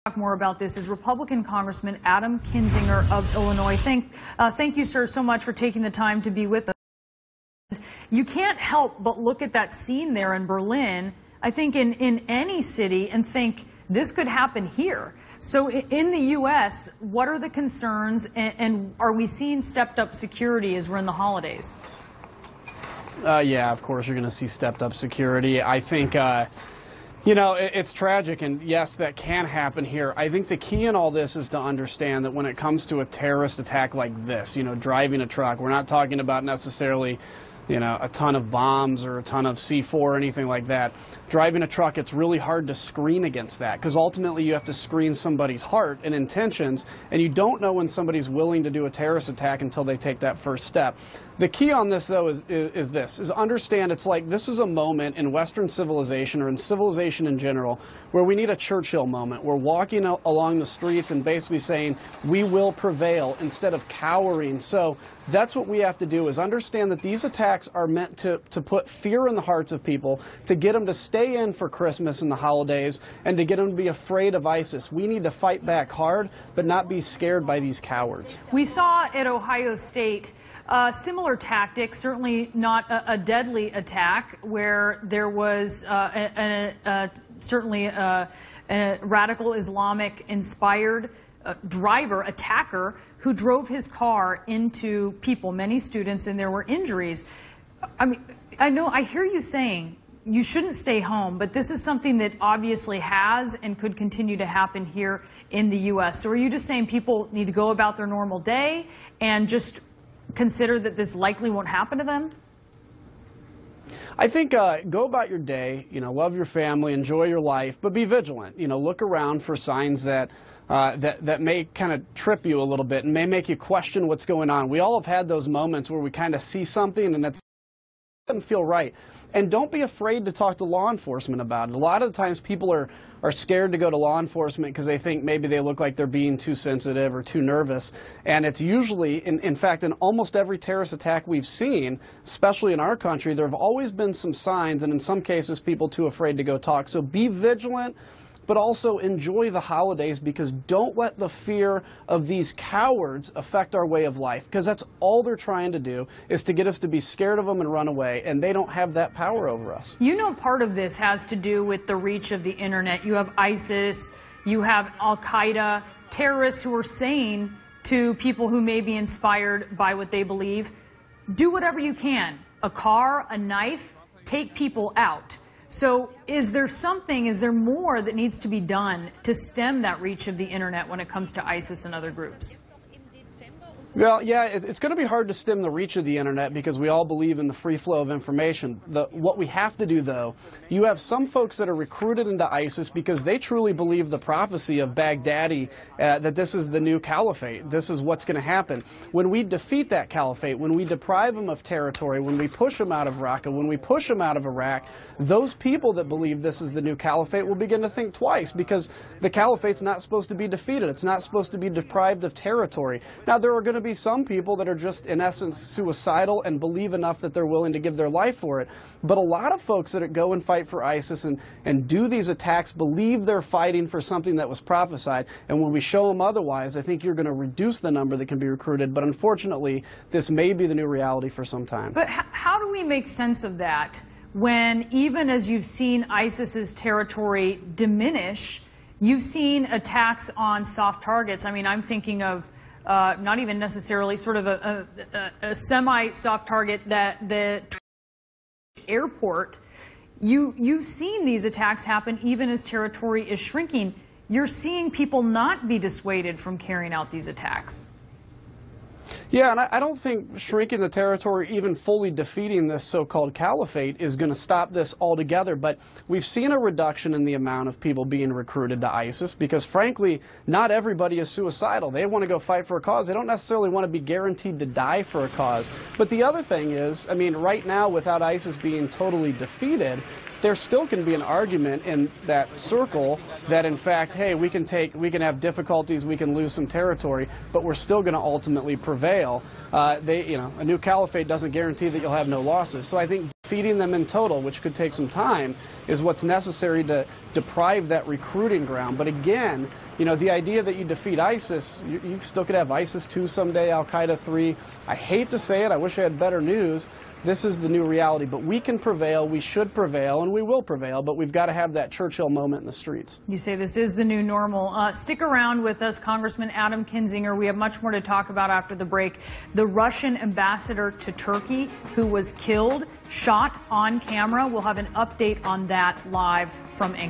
Talk more about this is Republican Congressman Adam Kinzinger of Illinois. Thank you, sir, so much for taking the time to be with us. You can't help but look at that scene there in Berlin, I think in any city, and think this could happen here. So in the U.S., what are the concerns, and are we seeing stepped-up security as we're in the holidays? Yeah, of course you're going to see stepped-up security. I think, you know, it's tragic, and yes, that can happen here. I think the key in all this is to understand that when it comes to a terrorist attack like this, you know, driving a truck, we're not talking about necessarily, you know, a ton of bombs or a ton of C4 or anything like that. Driving a truck, it's really hard to screen against that because ultimately you have to screen somebody's heart and intentions, and you don't know when somebody's willing to do a terrorist attack until they take that first step. The key on this, though, is understand it's like this is a moment in Western civilization or in civilization in general where we need a Churchill moment. We're walking along the streets and basically saying we will prevail instead of cowering. So that's what we have to do, is understand that these attacks are meant to put fear in the hearts of people, to get them to stay in for Christmas and the holidays, and to get them to be afraid of ISIS. We need to fight back hard, but not be scared by these cowards. We saw at Ohio State similar tactics, certainly not a deadly attack, where there was certainly a radical Islamic-inspired attacker who drove his car into people, many students, and there were injuries. I mean, I hear you saying you shouldn't stay home, but this is something that obviously has and could continue to happen here in the U.S. So are you just saying people need to go about their normal day and just consider that this likely won't happen to them? I think go about your day, you know, love your family, enjoy your life, but be vigilant. You know, look around for signs that that may kind of trip you a little bit and may make you question what's going on. We all have had those moments where we kind of see something and it doesn't feel right. And don't be afraid to talk to law enforcement about it. A lot of the times people are scared to go to law enforcement because they think maybe they look like they're being too sensitive or too nervous. And it's usually, in fact, in almost every terrorist attack we've seen, especially in our country, there have always been some signs, and in some cases people too afraid to go talk. So be vigilant, but also enjoy the holidays, because don't let the fear of these cowards affect our way of life, because that's all they're trying to do, is to get us to be scared of them and run away, and they don't have that power over us. You know, part of this has to do with the reach of the internet. You have ISIS, you have Al-Qaeda, terrorists who are saying to people who may be inspired by what they believe, do whatever you can. A car, a knife, take people out. So is there more that needs to be done to stem that reach of the internet when it comes to ISIS and other groups? Well, yeah, it's going to be hard to stem the reach of the internet because we all believe in the free flow of information. What we have to do, though, you have some folks that are recruited into ISIS because they truly believe the prophecy of Baghdadi, that this is the new caliphate. This is what's going to happen. When we defeat that caliphate, when we deprive them of territory, when we push them out of Raqqa, when we push them out of Iraq, those people that believe this is the new caliphate will begin to think twice, because the caliphate's not supposed to be defeated. It's not supposed to be deprived of territory. Now, there are going to be some people that are just, in essence, suicidal and believe enough that they're willing to give their life for it. But a lot of folks that go and fight for ISIS and do these attacks believe they're fighting for something that was prophesied. And when we show them otherwise, I think you're going to reduce the number that can be recruited. But unfortunately, this may be the new reality for some time. But how do we make sense of that when, even as you've seen ISIS's territory diminish, you've seen attacks on soft targets? I mean, I'm thinking of not even necessarily sort of a semi-soft target, that the airport. You've seen these attacks happen even as territory is shrinking. You're seeing people not be dissuaded from carrying out these attacks. Yeah, and I don't think shrinking the territory, even fully defeating this so-called caliphate, is going to stop this altogether. But we've seen a reduction in the amount of people being recruited to ISIS because, frankly, not everybody is suicidal. They want to go fight for a cause. They don't necessarily want to be guaranteed to die for a cause. But the other thing is, I mean, right now, without ISIS being totally defeated, there still can be an argument in that circle that, in fact, hey, we can have difficulties, we can lose some territory, but we're still going to ultimately prevail. A new caliphate doesn't guarantee that you'll have no losses. So I think defeating them in total, which could take some time, is what's necessary to deprive that recruiting ground. But again, you know, the idea that you defeat ISIS, you still could have ISIS 2 someday, Al-Qaeda 3. I hate to say it. I wish I had better news. This is the new reality. But we can prevail, we should prevail, and we will prevail. But we've got to have that Churchill moment in the streets. You say this is the new normal. Stick around with us, Congressman Adam Kinzinger. We have much more to talk about after the break. The Russian ambassador to Turkey who was killed, shot on camera. We'll have an update on that live from Anchorage.